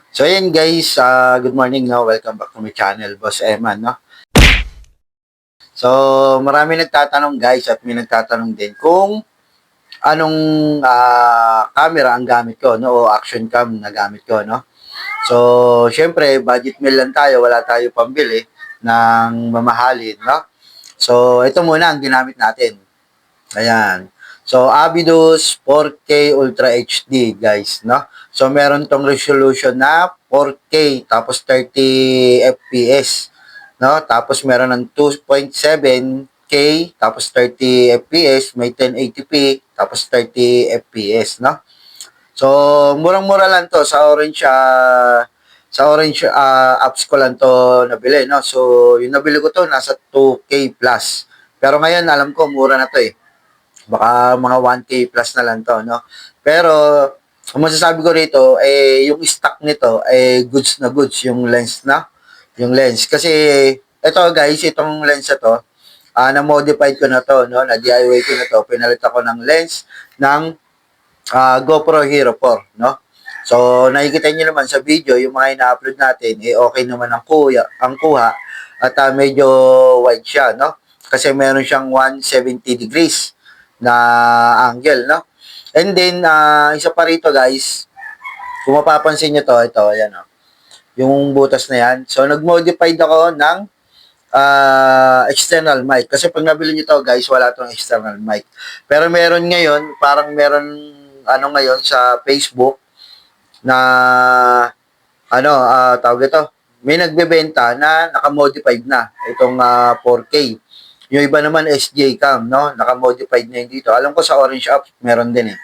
So ayan guys, good morning, no? Welcome back to my channel, Boss Eman, no? So marami nagtatanong guys at may nagtatanong din kung anong camera ang gamit ko, no? O action cam na gamit ko, no? So syempre, budget meal lang tayo, wala tayo pambili ng mamahalin, no? So ito muna ang ginamit natin. Ayan. So, Avidus 4K Ultra HD, guys, no? So, meron tong resolution na 4K, tapos 30 FPS, no? Tapos, meron ng 2.7K, tapos 30 FPS, may 1080p, tapos 30 FPS, no? So, murang-mura lang to sa Orange apps ko lang to nabili, no? So, yung nabili ko to nasa 2K plus. Pero ngayon, alam ko mura na to eh. Baka mga 1K plus na lang to, no? Pero, ang masasabi ko rito, yung stock nito, goods na goods, yung lens na. Yung lens. Kasi, ito guys, itong lens na to, na-modified ko na to, no? Na-DIY ko na to. Pinalit ako ng lens ng GoPro Hero 4, no? So, nakikita niyo naman sa video, yung mga ina-upload natin, okay naman ang kuha at medyo wide siya, no? Kasi meron siyang 170 degrees na angle, no? And then, isa pa rito guys, kung mapapansin nyo to, ito, ayan, oh, yung butas na yan. So, nag-modified ako ng external mic. Kasi pag nabili nyo to guys, wala tong external mic. Pero meron ngayon, parang meron, ngayon sa Facebook, na, tawag ito, may nagbebenta na naka-modified na itong 4K. Yung iba naman SJ Cam, no? Naka-modified na yun dito. Alam ko sa Orange app, meron din eh.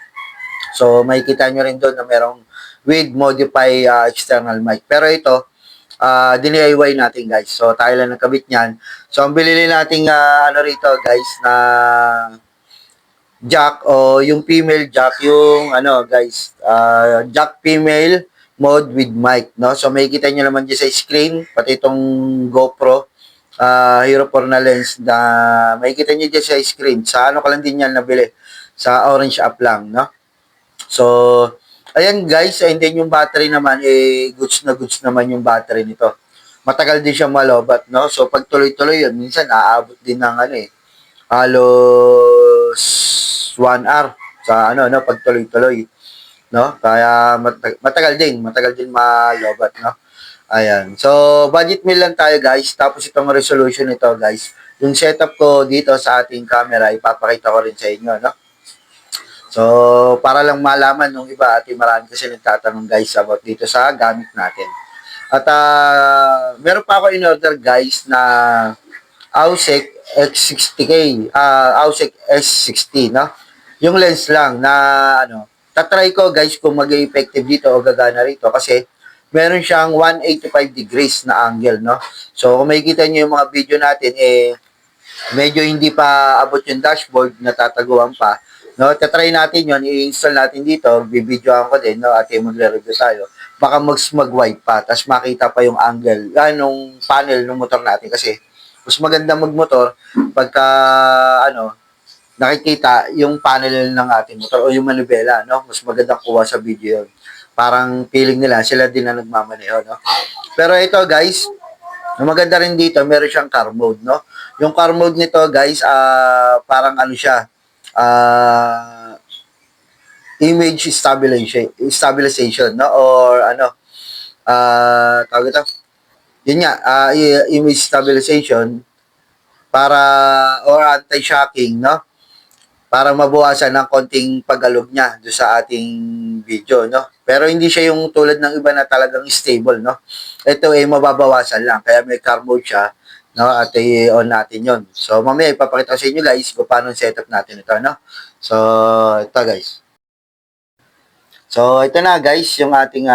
So, makikita nyo rin doon na merong with modify external mic. Pero ito, DIY natin guys. So, tayo lang nagkabit niyan. So, ang bilili nating rito guys na jack o yung female jack, yung guys, jack female mode with mic, no? So, makikita nyo naman dyan sa screen, pati itong GoPro Hero 4 na lens na makikita nyo dyan sa screen. Sa ko lang din yan nabili. Sa Orange app lang, no? So, ayan guys, and then yung battery naman, goods na goods naman yung battery nito. Matagal din siya malobat, no? So, pag tuloy-tuloy yun, minsan aabot din ng halos 1 hour sa no, pag tuloy-tuloy, no? Kaya matagal din malobat, no? Ayan. So, budget meal lang tayo guys. Tapos itong resolution nito guys. Yung setup ko dito sa ating camera, ipapakita ko rin sa inyo, no? So, para lang malaman nung iba at marami kasi nagtatanong guys about dito sa gamit natin. At meron pa ako in-order guys na Ausec X60K, Ausec S60, no? Yung lens lang na tatry ko guys kung mag-effective dito o gagana rito kasi meron siyang 185 degrees na angle, no? So, kung makikita niyo yung mga video natin, medyo hindi pa abot yung dashboard, natataguan pa. No, tatry natin yon, i-install natin dito, bibidyoan ko din, no, at magre-review tayo. Baka mag-wide pa, tapos makita pa yung angle, nung panel ng motor natin kasi mas maganda magmotor pagka, nakikita yung panel ng ating motor o yung manibela, no? Mas maganda kuha sa video yun. Parang feeling nila, sila din na nagmamaneho, no? Pero ito guys, ang maganda rin dito, meron siyang car mode, no? Yung car mode nito guys, parang siya, image stabilization, no? Or tawag ito, yun nga, image stabilization para, or anti-shocking, no? Para mabawasan ng konting pagalog niya do sa ating video, no? Pero hindi siya yung tulad ng iba na talagang stable, no? Ito ay mababawasan lang, kaya may car mode siya, no? At i-on natin yon. So, mamaya ipapakita ko sa inyo guys kung paano setup natin ito, no? So, ito guys. So, ito na guys, yung ating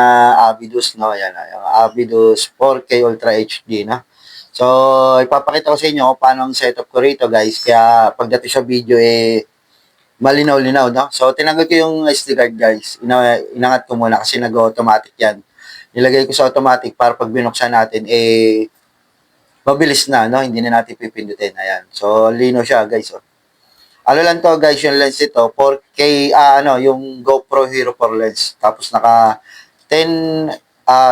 Avidus, no? Ayan, yung Avidus 4K Ultra HD, no? So, ipapakita ko sa inyo kung paano ang setup ko rito guys. Kaya pagdating sa video, malinaw-linaw, no? So, tinanggal ko yung SD card, guys. Inangat ko muna kasi nag-automatic yan. Nilagay ko sa automatic para pag binuksan natin, mabilis na, no? Hindi na natin pipindutin. Ayan. So, lino siya, guys, oh. Lang to, guys, yung lens ito, 4K, yung GoPro Hero 4 lens. Tapos, naka 10,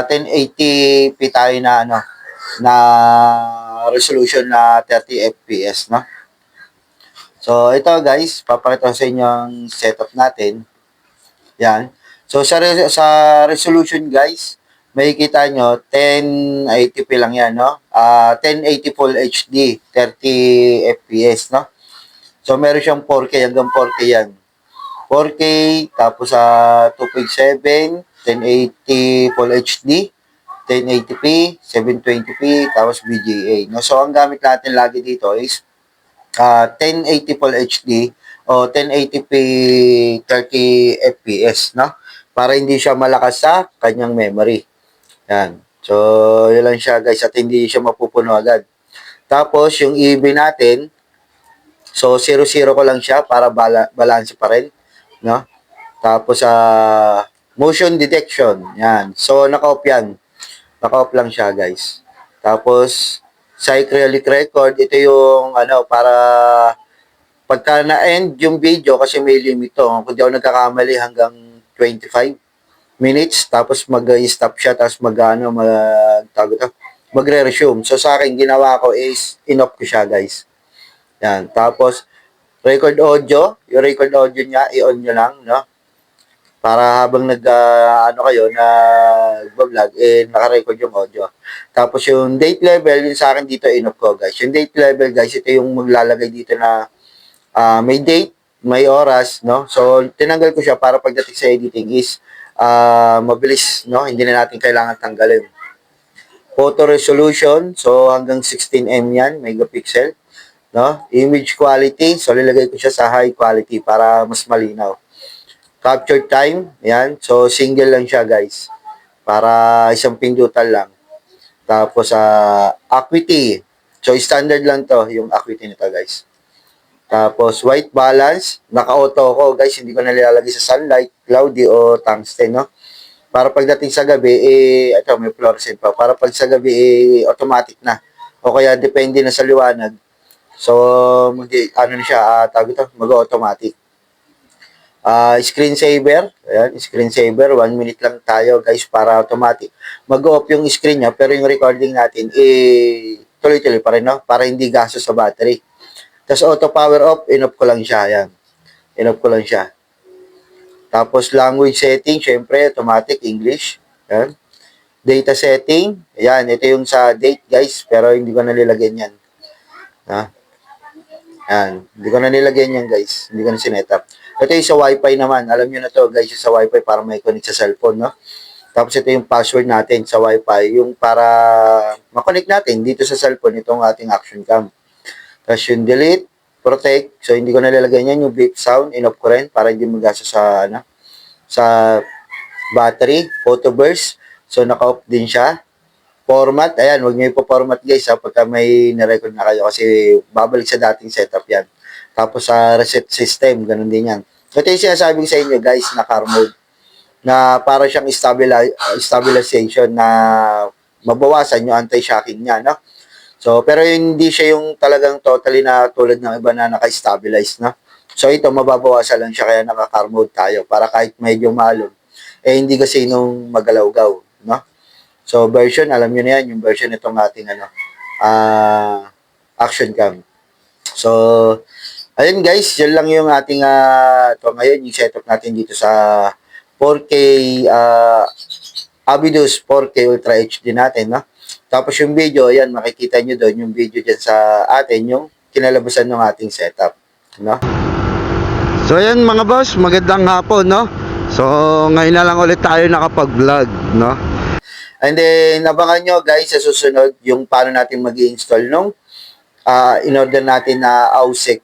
1080p tayo na ano na resolution na 30 fps, no? So ito guys, papakita ko sa inyo ang setup natin. Yan. So sa resolution guys, makikita nyo 1080p lang yan, no? 1080 Full HD, 30 fps, no? So meron siyang 4K hanggang 4K yan. 4K, tapos sa 2.7, 1080 Full HD, 1080p, 720p, tapos VGA. No? So, ang gamit natin lagi dito is 1080 Full HD o 1080p 30 fps, no? Para hindi siya malakas sa kanyang memory. Yan. So, yun lang siya guys at hindi siya mapupuno agad. Tapos, yung EB natin, so 0-0 ko lang siya para balance pa rin, no? Tapos, motion detection, yan. So, naka-off yan. Naka-off lang siya, guys. Tapos, cyclic record, ito yung, ano, para pagka na-end yung video, kasi may limit to. Kung di ako nagkakamali, hanggang 25 minutes, tapos mag-stop siya, tapos magre-resume. So, sa akin, ginawa ko is, in-off ko siya, guys. Yan. Tapos, record audio, yung record audio niya, i-on nyo lang, no? Para habang ano kayo, nag-vlog, naka-record yung audio. Tapos yung date level, yung sa akin dito, in-off ko, guys. Yung date level, guys, ito yung maglalagay dito na may date, may oras, no? So, tinanggal ko siya para pagdating sa editing is mabilis, no? Hindi na natin kailangan tanggalin. Photo resolution, so hanggang 16 yan, megapixel, no? Image quality, so lalagay ko siya sa high quality para mas malinaw. Capture time, yan. So, single lang siya, guys. Para isang pindutan lang. Tapos, acuity. So, standard lang to, yung acuity nito, guys. Tapos, white balance. Naka-auto ko, guys. Hindi ko nilalagay sa sunlight, cloudy, o tungsten, no? Para pagdating sa gabi, ito, may fluorescent pa. Para pag sa gabi, automatic na. O kaya, depende na sa liwanag. So, ano na siya, tawag ito, mag-automatic. Screensaver. Ayan, screensaver. 1 minute lang tayo, guys, para automatic. Mag-off yung screen niya, pero yung recording natin, tuloy-tuloy pa rin, no? Para hindi gastos sa battery. Tapos, auto power off, in-off ko lang siya. Ayan. In-off ko lang siya. Tapos, language setting, syempre, automatic, English. Ayan. Data setting. Ayan, ito yung sa date, guys, pero hindi ko nalilagyan yan. Ha? Ayan. Hindi ko na nilagyan yan, guys. Hindi ko na sinetup. Ito yung sa Wi-Fi naman. Alam nyo na to, guys, yung sa Wi-Fi para may connect sa cellphone, no? Tapos ito yung password natin sa Wi-Fi, yung para makonect natin dito sa cellphone, itong ating action cam. Tapos yung delete, protect. So, hindi ko nalalagyan yan. Yung beep sound, in-off ko rin para hindi magaso sa, sa battery. Photo burst. So, naka-off din siya. Format, ayan, huwag nyo ipo-format, guys, pagka may na-record na kayo kasi babalik sa dating setup yan. Tapos sa reset system, ganun din yan. Ito yung sinasabi ko sa inyo, guys, na car mode. Na para siyang stabilization na mabawasan yung anti-shocking niya, no? So, pero hindi siya yung talagang totally na tulad ng iba na naka-stabilize, no? So, ito, mababawasan lang siya kaya naka-car mode tayo para kahit medyo malog, hindi kasi nung magalaw-gaw, no? So, version, alam nyo na yan, yung version itong ating, action cam. So, ayun guys, yun lang yung ating ito ngayon, yung setup natin dito sa 4K Avidus 4K Ultra HD natin, no? Tapos yung video, ayan, makikita nyo doon yung video dyan sa atin, yung kinalabasan ng ating setup, no? So, ayan mga boss, magandang hapon, no? So, ngayon na lang ulit tayo nakapag-vlog, no? And then, abangan nyo guys sa susunod yung paano natin mag-i-install nung in-order natin na AUSEC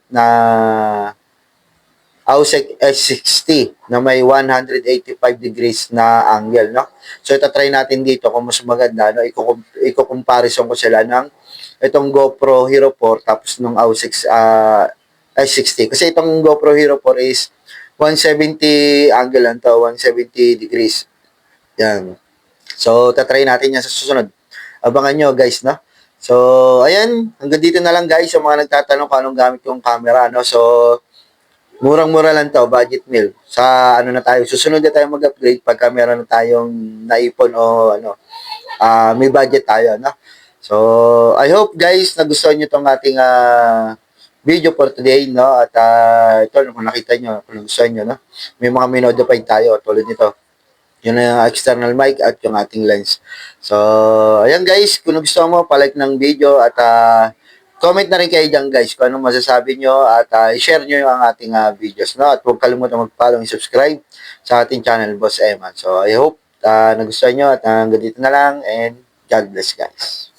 S60 na may 185 degrees na angle, no? So, itatry natin dito kung mas maganda, no? Iko-comparison ko sila ng itong GoPro Hero 4 tapos nung AUSEC S60. Kasi itong GoPro Hero 4 is 170 angle lang to, 170 degrees. Yan. So, tatry natin yan sa susunod. Abangan nyo, guys, no? So, ayan. Hanggang dito na lang, guys, sa mga nagtatanong kung anong gamit kong camera, no? So, Murang-mura lang to, budget meal. Sa ano na tayo, susunod na tayo mag-upgrade pagka meron na tayong naipon o ano, may budget tayo, no? So, I hope guys nagustuhan niyo tong ating video for today, no? At ito, kung nakita niyo, kung nagustuhan niyo, no? May mga minodify tayo tulad nito. Yun na yung external mic at yung ating lens. So, ayan guys, kung nagustuhan mo, palike ng video at comment na rin kayo dyan guys kung anong masasabi nyo at i-share nyo yung ating videos. No? At huwag kalimutan mag-follow and subscribe sa ating channel, Boss Eman. So, I hope nagustuhan nyo at hanggang dito na lang and God bless guys.